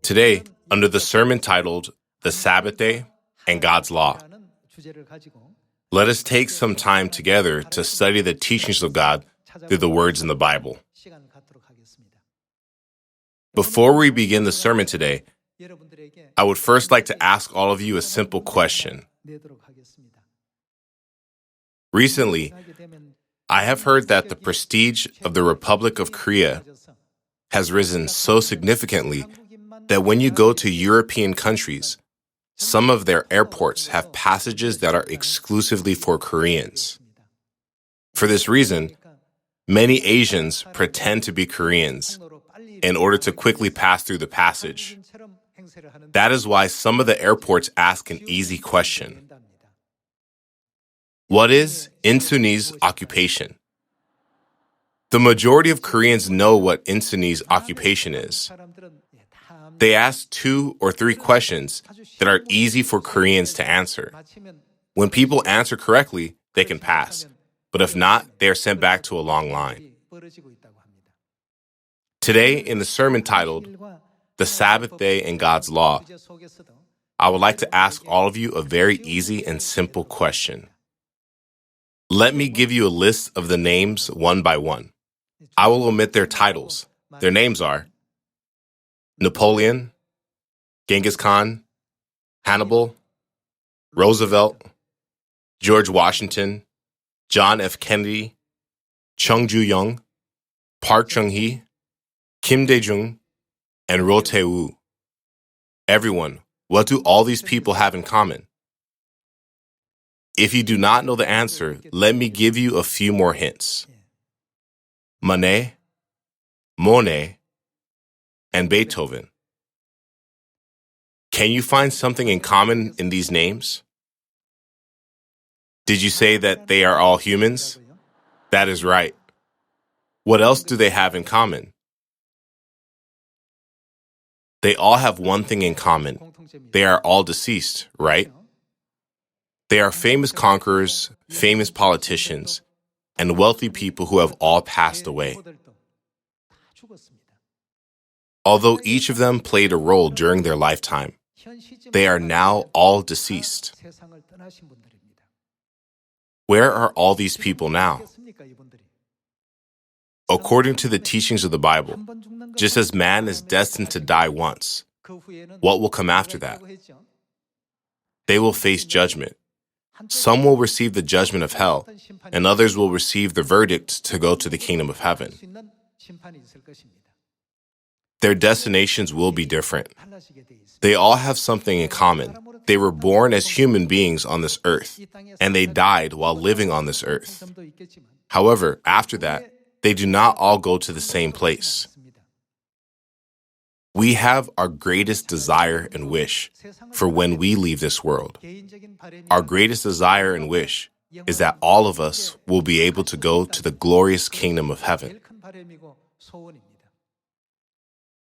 Today, under the sermon titled, The Sabbath Day and God's Law, let us take some time together to study the teachings of God through the words in the Bible. Before we begin the sermon today, I would first like to ask all of you a simple question. Recently, I have heard that the prestige of the Republic of Korea has risen so significantly that when you go to European countries, some of their airports have passages that are exclusively for Koreans. For this reason, many Asians pretend to be Koreans in order to quickly pass through the passage. That is why some of the airports ask an easy question. What is Insunni's occupation? The majority of Koreans know what Insunni's occupation is. They ask 2 or 3 questions that are easy for Koreans to answer. When people answer correctly, they can pass. But if not, they are sent back to a long line. Today, in the sermon titled, The Sabbath Day and God's Law, I would like to ask all of you a very easy and simple question. Let me give you a list of the names one by one. I will omit their titles. Their names are Napoleon, Genghis Khan, Hannibal, Roosevelt, George Washington, John F. Kennedy, Chung Ju-young, Park Chung-hee, Kim Dae-jung, and Roh Tae-woo. Everyone, what do all these people have in common? If you do not know the answer, let me give you a few more hints. Manet, Monet, and Beethoven. Can you find something in common in these names? Did you say that they are all humans? That is right. What else do they have in common? They all have one thing in common. They are all deceased, right? They are famous conquerors, famous politicians, and wealthy people who have all passed away. Although each of them played a role during their lifetime, they are now all deceased. Where are all these people now? According to the teachings of the Bible, just as man is destined to die once, what will come after that? They will face judgment. Some will receive the judgment of hell, and others will receive the verdict to go to the kingdom of heaven. Their destinations will be different. They all have something in common. They were born as human beings on this earth, and they died while living on this earth. However, after that, they do not all go to the same place. We have our greatest desire and wish for when we leave this world. Our greatest desire and wish is that all of us will be able to go to the glorious kingdom of heaven.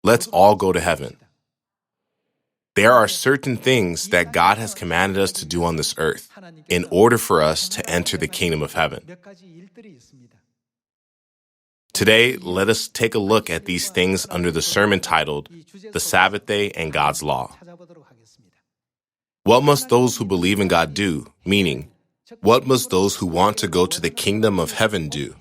Let's all go to heaven. There are certain things that God has commanded us to do on this earth in order for us to enter the kingdom of heaven. Today, let us take a look at these things under the sermon titled, The Sabbath Day and God's Law. What must those who believe in God do? Meaning, what must those who want to go to the kingdom of heaven do?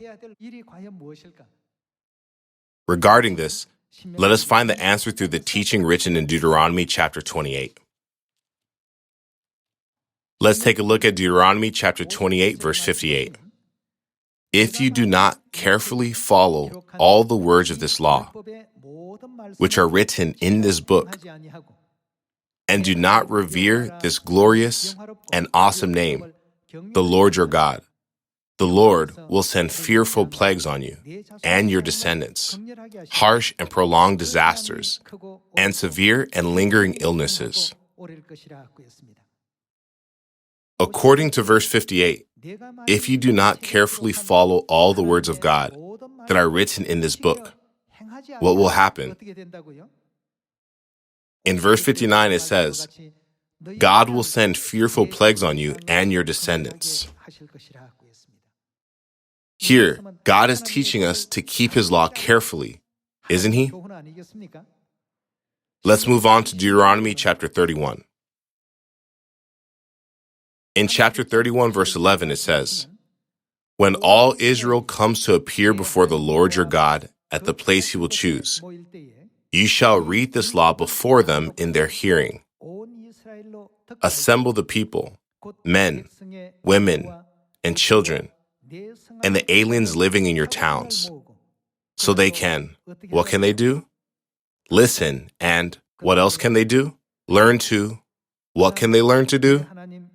Regarding this, let us find the answer through the teaching written in Deuteronomy chapter 28. Let's take a look at Deuteronomy chapter 28, verse 58. If you do not carefully follow all the words of this law, which are written in this book, and do not revere this glorious and awesome name, the Lord your God, the Lord will send fearful plagues on you and your descendants, harsh and prolonged disasters, and severe and lingering illnesses. According to verse 58, if you do not carefully follow all the words of God that are written in this book, what will happen? In verse 59 it says, God will send fearful plagues on you and your descendants. Here, God is teaching us to keep His law carefully, isn't He? Let's move on to Deuteronomy chapter 31. In chapter 31, verse 11, it says, "When all Israel comes to appear before the Lord your God at the place he will choose, you shall read this law before them in their hearing. Assemble the people, men, women, and children, and the aliens living in your towns, so they can," what can they do? Listen, and what else can they do? Learn to. What can they learn to do?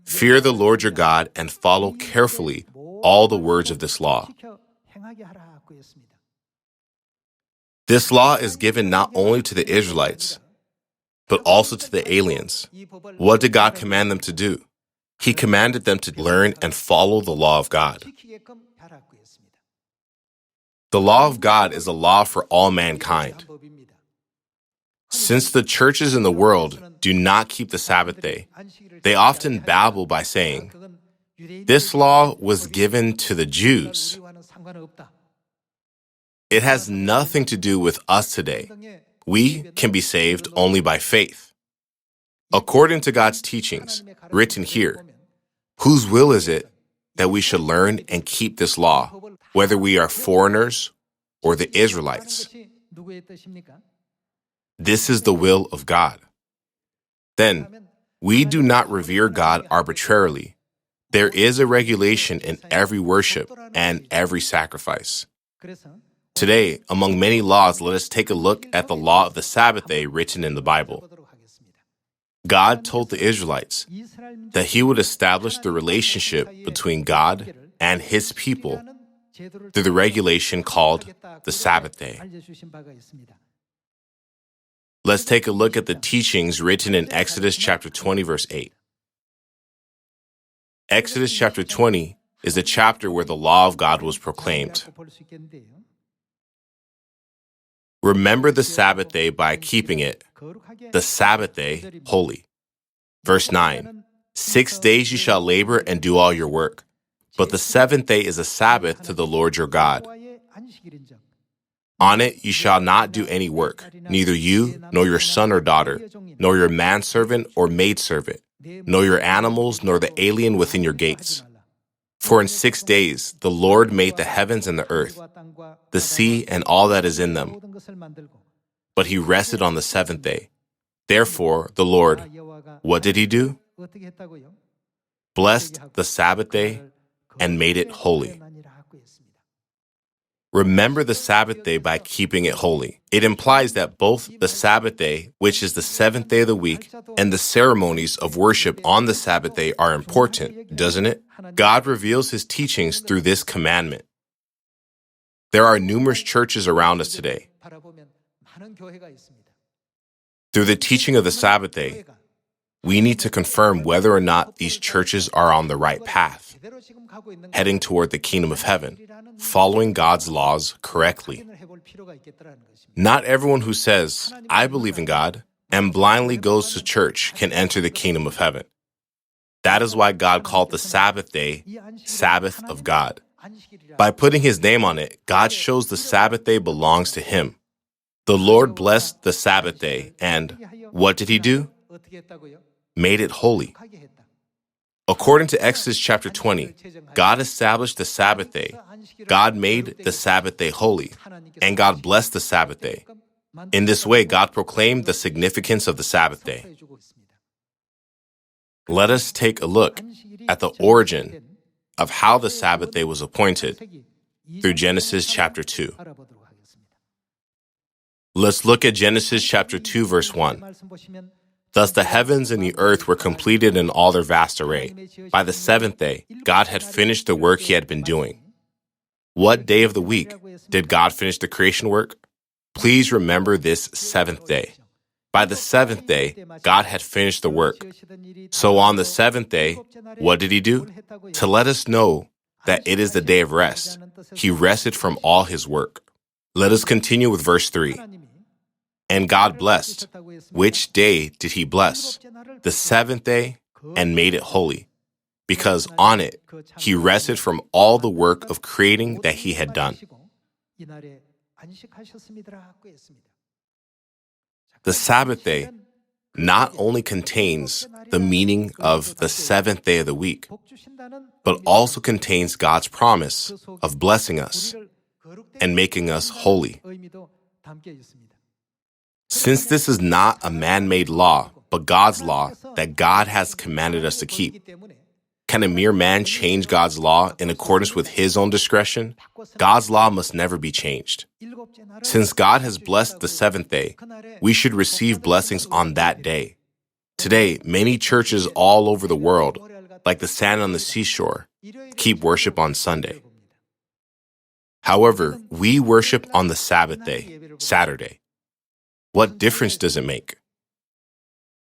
Fear the Lord your God and follow carefully all the words of this law. This law is given not only to the Israelites, but also to the aliens. What did God command them to do? He commanded them to learn and follow the law of God. The law of God is a law for all mankind. Since the churches in the world do not keep the Sabbath day, they often babble by saying, "This law was given to the Jews." It has nothing to do with us today. We can be saved only by faith. According to God's teachings, written here, whose will is it that we should learn and keep this law, whether we are foreigners or the Israelites? This is the will of God. Then, we do not revere God arbitrarily. There is a regulation in every worship and every sacrifice. Today, among many laws, let us take a look at the law of the Sabbath day written in the Bible. God told the Israelites that he would establish the relationship between God and his people through the regulation called the Sabbath day. Let's take a look at the teachings written in Exodus chapter 20, verse 8. Exodus chapter 20 is the chapter where the law of God was proclaimed. Remember the Sabbath day by keeping it, the Sabbath day, holy. Verse 9, 6 days you shall labor and do all your work, but the seventh day is a Sabbath to the Lord your God. On it you shall not do any work, neither you, nor your son or daughter, nor your manservant or maidservant, nor your animals, nor the alien within your gates. For in 6 days the Lord made the heavens and the earth, the sea and all that is in them. But he rested on the seventh day. Therefore the Lord, what did he do? Blessed the Sabbath day and made it holy. Remember the Sabbath day by keeping it holy. It implies that both the Sabbath day, which is the seventh day of the week, and the ceremonies of worship on the Sabbath day are important, doesn't it? God reveals his teachings through this commandment. There are numerous churches around us today. Through the teaching of the Sabbath day, we need to confirm whether or not these churches are on the right path, heading toward the kingdom of heaven, following God's laws correctly. Not everyone who says, "I believe in God," and blindly goes to church can enter the kingdom of heaven. That is why God called the Sabbath day Sabbath of God. By putting his name on it, God shows the Sabbath day belongs to him. The Lord blessed the Sabbath day, and what did he do? Made it holy. According to Exodus chapter 20, God established the Sabbath day. God made the Sabbath day holy, and God blessed the Sabbath day. In this way, God proclaimed the significance of the Sabbath day. Let us take a look at the origin of how the Sabbath day was appointed through Genesis chapter 2. Let's look at Genesis chapter 2, verse 1. Thus the heavens and the earth were completed in all their vast array. By the seventh day, God had finished the work he had been doing. What day of the week did God finish the creation work? Please remember this seventh day. By the seventh day, God had finished the work. So on the seventh day, what did he do? To let us know that it is the day of rest, he rested from all his work. Let us continue with verse 3. And God blessed. Which day did he bless? The seventh day, and made it holy, because on it he rested from all the work of creating that he had done. The Sabbath day not only contains the meaning of the seventh day of the week, but also contains God's promise of blessing us and making us holy. Since this is not a man-made law, but God's law that God has commanded us to keep, can a mere man change God's law in accordance with his own discretion? God's law must never be changed. Since God has blessed the seventh day, we should receive blessings on that day. Today, many churches all over the world, like the sand on the seashore, keep worship on Sunday. However, we worship on the Sabbath day, Saturday. What difference does it make?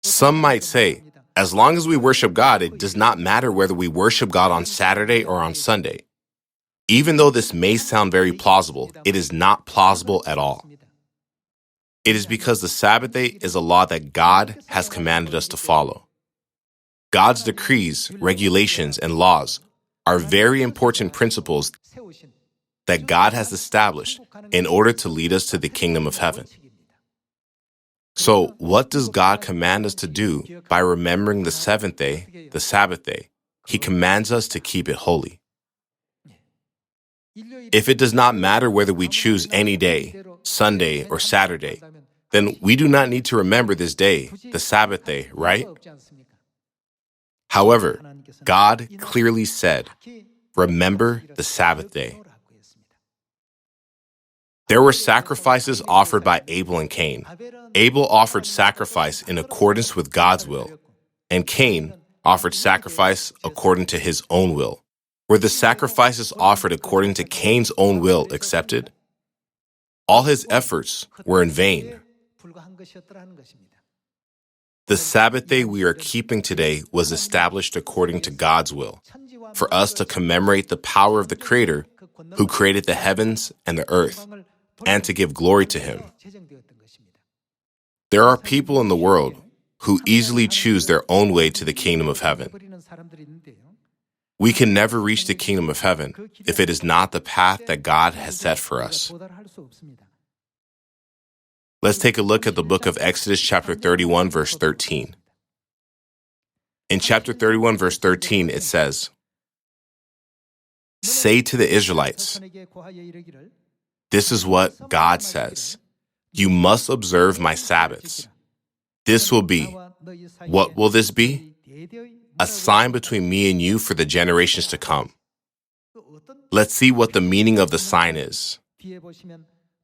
Some might say, as long as we worship God, it does not matter whether we worship God on Saturday or on Sunday. Even though this may sound very plausible, it is not plausible at all. It is because the Sabbath day is a law that God has commanded us to follow. God's decrees, regulations, and laws are very important principles that God has established in order to lead us to the kingdom of heaven. So, what does God command us to do by remembering the seventh day, the Sabbath day? He commands us to keep it holy. If it does not matter whether we choose any day, Sunday or Saturday, then we do not need to remember this day, the Sabbath day, right? However, God clearly said, remember the Sabbath day. There were sacrifices offered by Abel and Cain. Abel offered sacrifice in accordance with God's will, and Cain offered sacrifice according to his own will. Were the sacrifices offered according to Cain's own will accepted? All his efforts were in vain. The Sabbath day we are keeping today was established according to God's will, for us to commemorate the power of the Creator who created the heavens and the earth, and to give glory to Him. There are people in the world who easily choose their own way to the kingdom of heaven. We can never reach the kingdom of heaven if it is not the path that God has set for us. Let's take a look at the book of Exodus chapter 31, verse 13. In chapter 31, verse 13, it says, "Say to the Israelites, this is what God says. You must observe my Sabbaths. This will be," what will this be? "A sign between me and you for the generations to come." Let's see what the meaning of the sign is.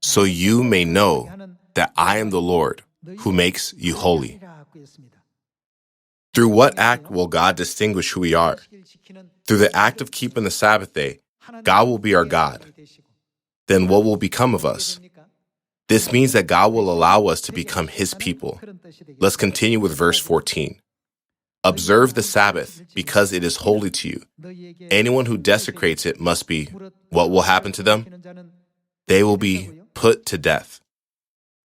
"So you may know that I am the Lord who makes you holy." Through what act will God distinguish who we are? Through the act of keeping the Sabbath day, God will be our God. Then what will become of us? This means that God will allow us to become His people. Let's continue with verse 14. "Observe the Sabbath because it is holy to you. Anyone who desecrates it must be," what will happen to them? They will be put to death.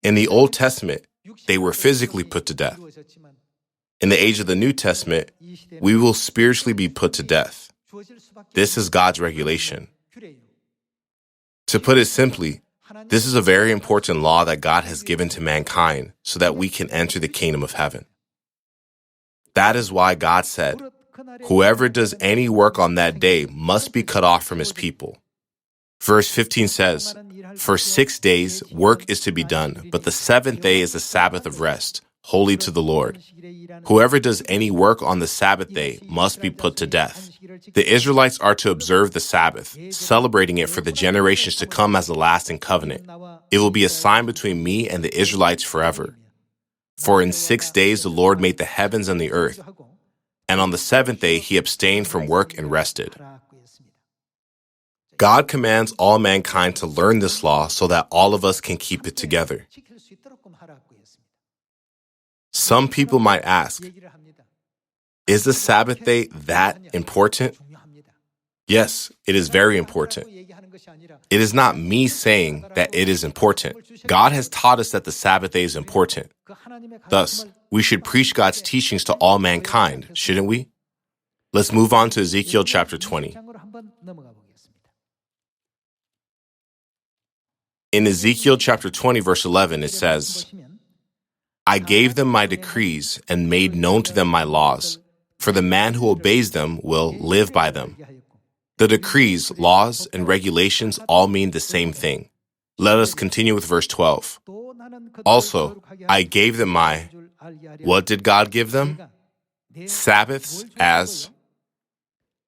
In the Old Testament, they were physically put to death. In the age of the New Testament, we will spiritually be put to death. This is God's regulation. To put it simply, this is a very important law that God has given to mankind so that we can enter the kingdom of heaven. That is why God said, "Whoever does any work on that day must be cut off from his people." Verse 15 says, "For 6 days work is to be done, but the seventh day is the Sabbath of rest, holy to the Lord. Whoever does any work on the Sabbath day must be put to death." The Israelites are to observe the Sabbath, celebrating it for the generations to come as a lasting covenant. It will be a sign between me and the Israelites forever. For in 6 days the Lord made the heavens and the earth, and on the seventh day He abstained from work and rested. God commands all mankind to learn this law so that all of us can keep it together. Some people might ask, is the Sabbath day that important? Yes, it is very important. It is not me saying that it is important. God has taught us that the Sabbath day is important. Thus, we should preach God's teachings to all mankind, shouldn't we? Let's move on to Ezekiel chapter 20. In Ezekiel chapter 20, verse 11, it says, I gave them my decrees and made known to them my laws, for the man who obeys them will live by them. The decrees, laws, and regulations all mean the same thing. Let us continue with verse 12. Also, I gave them my... What did God give them? Sabbaths as...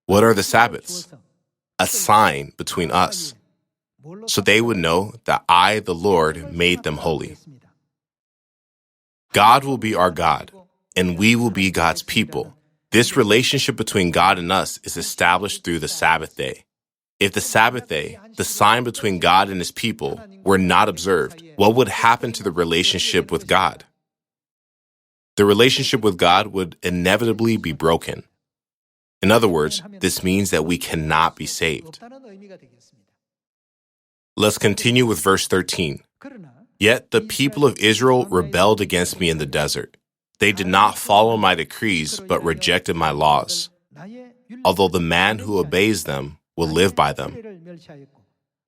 What are the Sabbaths? A sign between us, so they would know that I, the Lord, made them holy. God will be our God, and we will be God's people. This relationship between God and us is established through the Sabbath day. If the Sabbath day, the sign between God and His people, were not observed, what would happen to the relationship with God? The relationship with God would inevitably be broken. In other words, this means that we cannot be saved. Let's continue with verse 13. Yet the people of Israel rebelled against me in the desert. They did not follow my decrees, but rejected my laws, although the man who obeys them will live by them.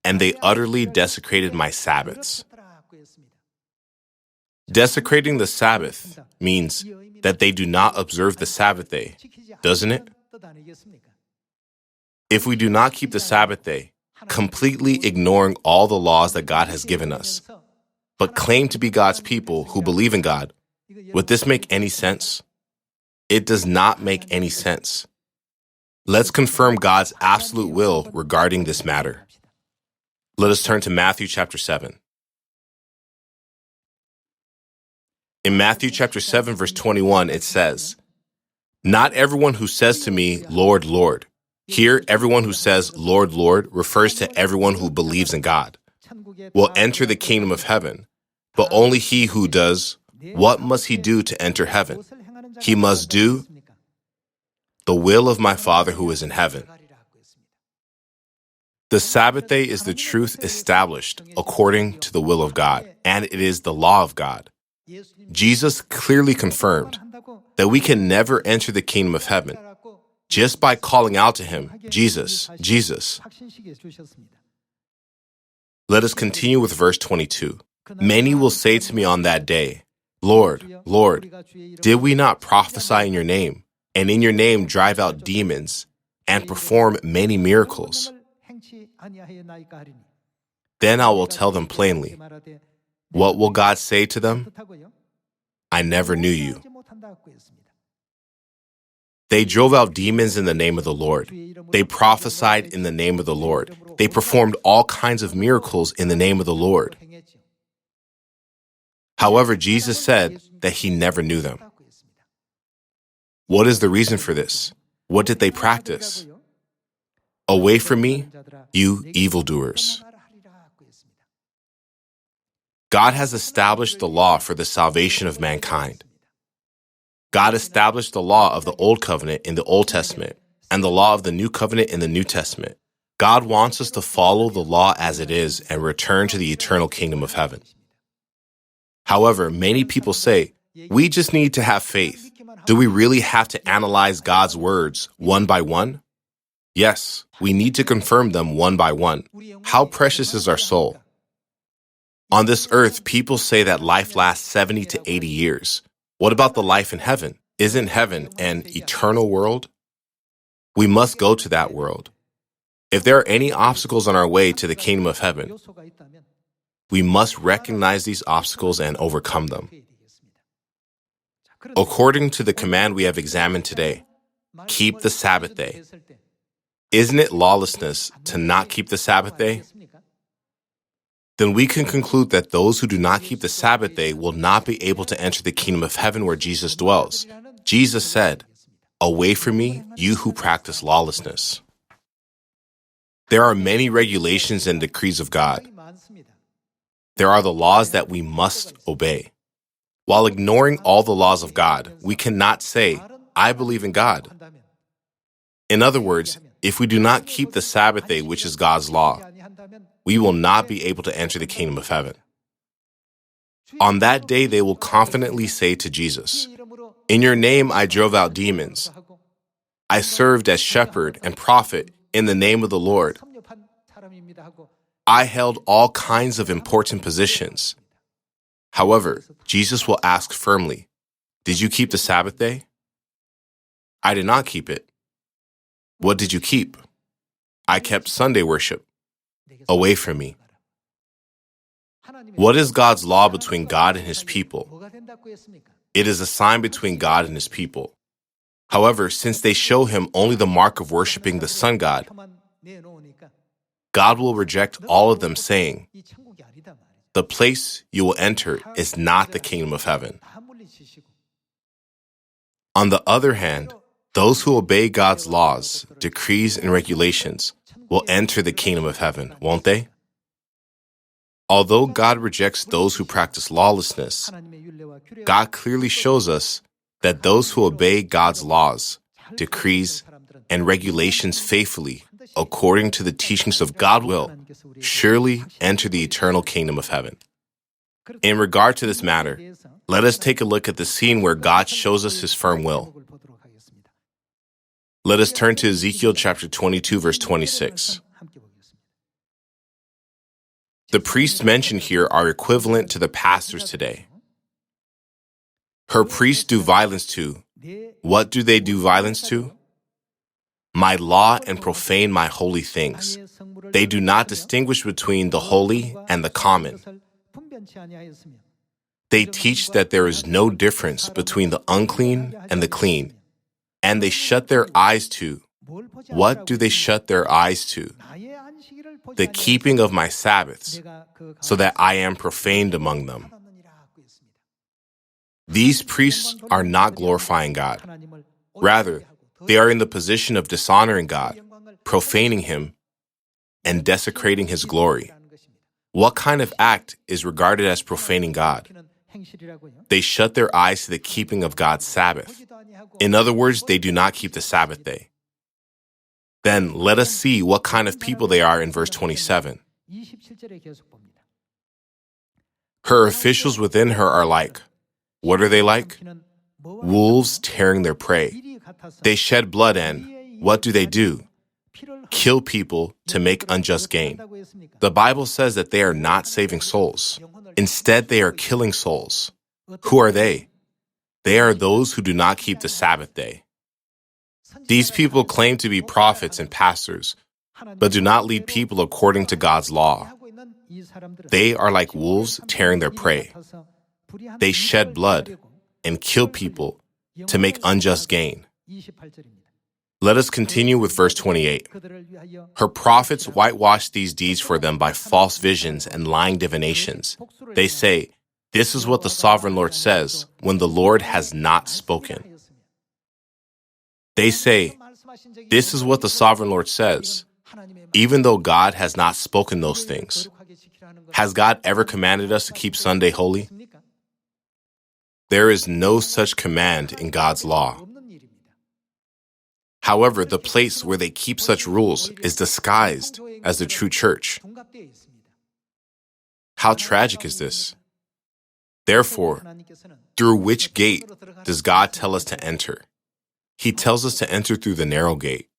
And they utterly desecrated my Sabbaths. Desecrating the Sabbath means that they do not observe the Sabbath day, doesn't it? If we do not keep the Sabbath day, completely ignoring all the laws that God has given us, but claim to be God's people who believe in God, would this make any sense? It does not make any sense. Let's confirm God's absolute will regarding this matter. Let us turn to Matthew chapter 7. In Matthew chapter 7, verse 21, it says, "Not everyone who says to me, 'Lord, Lord.'" Here, everyone who says, "Lord, Lord," refers to everyone who believes in God, will enter the kingdom of heaven, but only he who does. What must he do to enter heaven? He must do the will of my Father who is in heaven. The Sabbath day is the truth established according to the will of God, and it is the law of God. Jesus clearly confirmed that we can never enter the kingdom of heaven just by calling out to Him, Jesus, Jesus. Let us continue with verse 22. Many will say to me on that day, "Lord, Lord, did we not prophesy in your name, and in your name drive out demons, and perform many miracles?" Then I will tell them plainly. What will God say to them? "I never knew you." They drove out demons in the name of the Lord. They prophesied in the name of the Lord. They performed all kinds of miracles in the name of the Lord. However, Jesus said that He never knew them. What is the reason for this? What did they practice? "Away from me, you evildoers." God has established the law for the salvation of mankind. God established the law of the Old Covenant in the Old Testament and the law of the New Covenant in the New Testament. God wants us to follow the law as it is and return to the eternal kingdom of heaven. However, many people say, we just need to have faith. Do we really have to analyze God's words one by one? Yes, we need to confirm them one by one. How precious is our soul? On this earth, people say that life lasts 70 to 80 years. What about the life in heaven? Isn't heaven an eternal world? We must go to that world. If there are any obstacles on our way to the kingdom of heaven, we must recognize these obstacles and overcome them. According to the command we have examined today, keep the Sabbath day. Isn't it lawlessness to not keep the Sabbath day? Then we can conclude that those who do not keep the Sabbath day will not be able to enter the kingdom of heaven where Jesus dwells. Jesus said, "Away from me, you who practice lawlessness." There are many regulations and decrees of God. There are the laws that we must obey. While ignoring all the laws of God, we cannot say, "I believe in God." In other words, if we do not keep the Sabbath day, which is God's law, we will not be able to enter the kingdom of heaven. On that day, they will confidently say to Jesus, "In your name I drove out demons. I served as shepherd and prophet in the name of the Lord. I held all kinds of important positions. However, Jesus will ask firmly, "Did you keep the Sabbath day?" "I did not keep it." "What did you keep?" "I kept Sunday worship." "Away from me." What is God's law between God and his people? It is a sign between God and his people. However, since they show him only the mark of worshiping the sun god, God will reject all of them, saying, "The place you will enter is not the kingdom of heaven." On the other hand, those who obey God's laws, decrees, and regulations will enter the kingdom of heaven, won't they? Although God rejects those who practice lawlessness, God clearly shows us that those who obey God's laws, decrees, and regulations faithfully, according to the teachings of God, will surely enter the eternal kingdom of heaven. In regard to this matter, let us take a look at the scene where God shows us his firm will. Let us turn to Ezekiel chapter 22, verse 26. The priests mentioned here are equivalent to the pastors today. Her priests do violence to. What do they do violence to? My law and profane my holy things. They do not distinguish between the holy and the common. They teach that there is no difference between the unclean and the clean, and they shut their eyes to. What do they shut their eyes to? The keeping of my Sabbaths, so that I am profaned among them. These priests are not glorifying God. Rather, they are in the position of dishonoring God, profaning him, and desecrating his glory. What kind of act is regarded as profaning God? They shut their eyes to the keeping of God's Sabbath. In other words, they do not keep the Sabbath day. Then let us see what kind of people they are in verse 27. Her officials within her are like. What are they like? Wolves tearing their prey. They shed blood and, what do? Kill people to make unjust gain. The Bible says that they are not saving souls. Instead, they are killing souls. Who are they? They are those who do not keep the Sabbath day. These people claim to be prophets and pastors, but do not lead people according to God's law. They are like wolves tearing their prey. They shed blood and kill people to make unjust gain. Let us continue with verse 28. Her prophets whitewash these deeds for them by false visions and lying divinations. They say, "This is what the sovereign Lord says," when the Lord has not spoken. They say, "This is what the sovereign Lord says," even though God has not spoken those things. Has God ever commanded us to keep Sunday holy? There is no such command in God's law. However, the place where they keep such rules is disguised as the true church. How tragic is this? Therefore, through which gate does God tell us to enter? He tells us to enter through the narrow gate.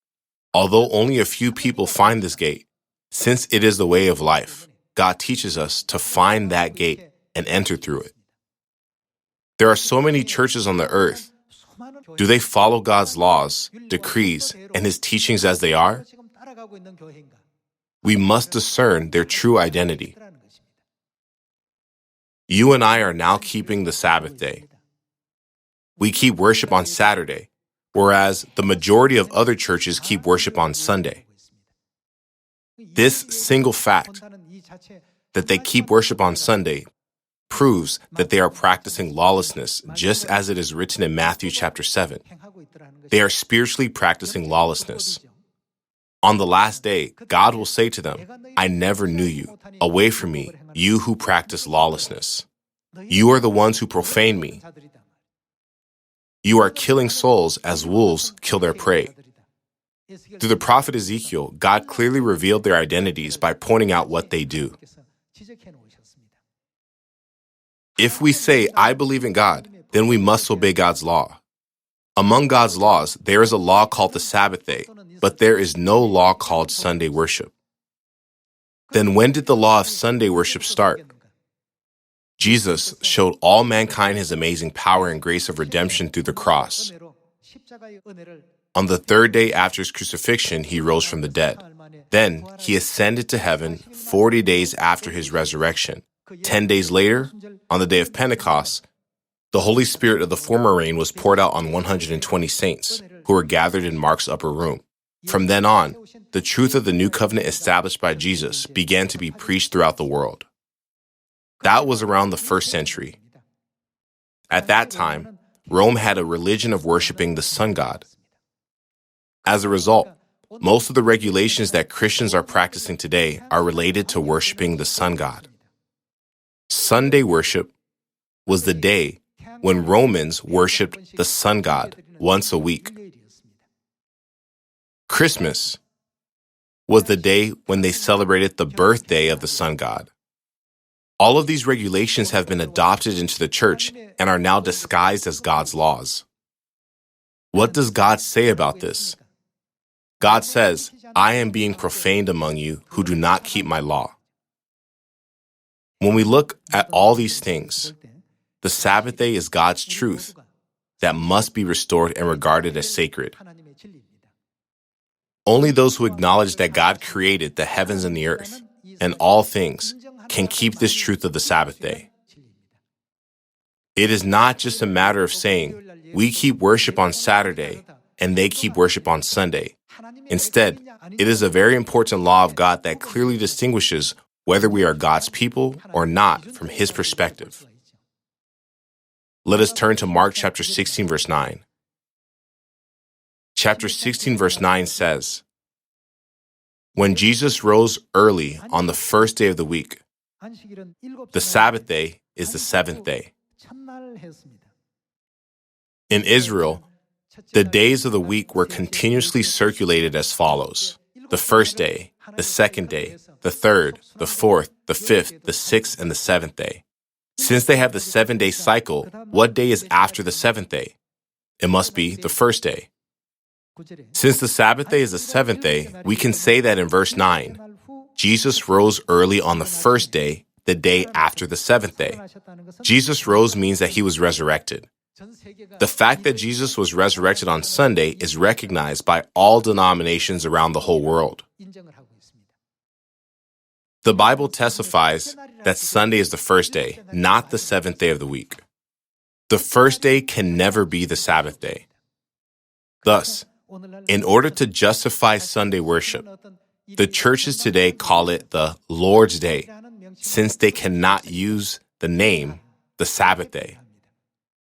Although only a few people find this gate, since it is the way of life, God teaches us to find that gate and enter through it. There are so many churches on the earth. Do they follow God's laws, decrees, and his teachings as they are? We must discern their true identity. You and I are now keeping the Sabbath day. We keep worship on Saturday, whereas the majority of other churches keep worship on Sunday. This single fact, that they keep worship on Sunday, proves that they are practicing lawlessness, just as it is written in Matthew chapter 7. They are spiritually practicing lawlessness. On the last day, God will say to them, "I never knew you. Away from me, you who practice lawlessness. You are the ones who profane me. You are killing souls as wolves kill their prey." Through the prophet Ezekiel, God clearly revealed their identities by pointing out what they do. If we say, "I believe in God," then we must obey God's law. Among God's laws, there is a law called the Sabbath day, but there is no law called Sunday worship. Then when did the law of Sunday worship start? Jesus showed all mankind his amazing power and grace of redemption through the cross. On the third day after his crucifixion, he rose from the dead. Then he ascended to heaven 40 days after his resurrection. 10 days later, on the day of Pentecost, the Holy Spirit of the former rain was poured out on 120 saints, who were gathered in Mark's upper room. From then on, the truth of the new covenant established by Jesus began to be preached throughout the world. That was around the 1st century. At that time, Rome had a religion of worshiping the sun god. As a result, most of the regulations that Christians are practicing today are related to worshiping the sun god. Sunday worship was the day when Romans worshipped the sun god once a week. Christmas was the day when they celebrated the birthday of the sun god. All of these regulations have been adopted into the church and are now disguised as God's laws. What does God say about this? God says, "I am being profaned among you who do not keep my law." When we look at all these things, the Sabbath day is God's truth that must be restored and regarded as sacred. Only those who acknowledge that God created the heavens and the earth and all things can keep this truth of the Sabbath day. It is not just a matter of saying, we keep worship on Saturday and they keep worship on Sunday. Instead, it is a very important law of God that clearly distinguishes whether we are God's people or not from His perspective. Let us turn to Mark chapter 16, verse 9. Chapter 16, verse 9 says, "When Jesus rose early on the first day of the week, the Sabbath day is the 7th day." In Israel, the days of the week were continuously circulated as follows: the first day, the second day, the third, the fourth, the fifth, the sixth, and the 7th day. Since they have the 7-day cycle, what day is after the 7th day? It must be the first day. Since the Sabbath day is the 7th day, we can say that in verse 9, Jesus rose early on the first day, the day after the 7th day. Jesus rose means that he was resurrected. The fact that Jesus was resurrected on Sunday is recognized by all denominations around the whole world. The Bible testifies that Sunday is the first day, not the 7th day of the week. The first day can never be the Sabbath day. Thus, in order to justify Sunday worship, the churches today call it the Lord's Day, since they cannot use the name, the Sabbath day.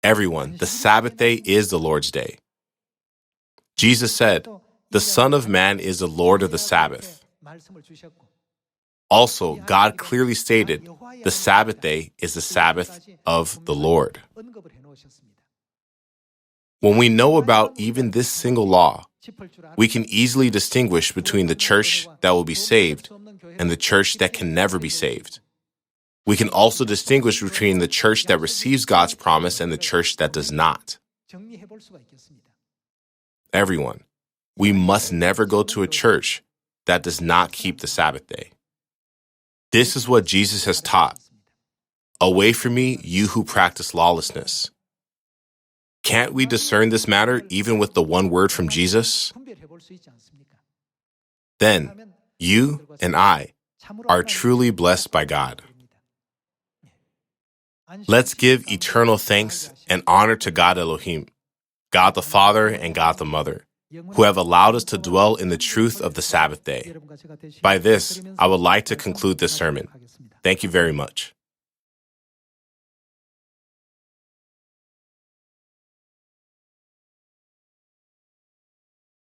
Everyone, the Sabbath day is the Lord's Day. Jesus said, "The Son of Man is the Lord of the Sabbath." Also, God clearly stated, the Sabbath day is the Sabbath of the Lord. When we know about even this single law, we can easily distinguish between the church that will be saved and the church that can never be saved. We can also distinguish between the church that receives God's promise and the church that does not. Everyone, we must never go to a church that does not keep the Sabbath day. This is what Jesus has taught. "Away from me, you who practice lawlessness." Can't we discern this matter even with the one word from Jesus? Then, you and I are truly blessed by God. Let's give eternal thanks and honor to God Elohim, God the Father and God the Mother, who have allowed us to dwell in the truth of the Sabbath day. By this, I would like to conclude this sermon. Thank you very much.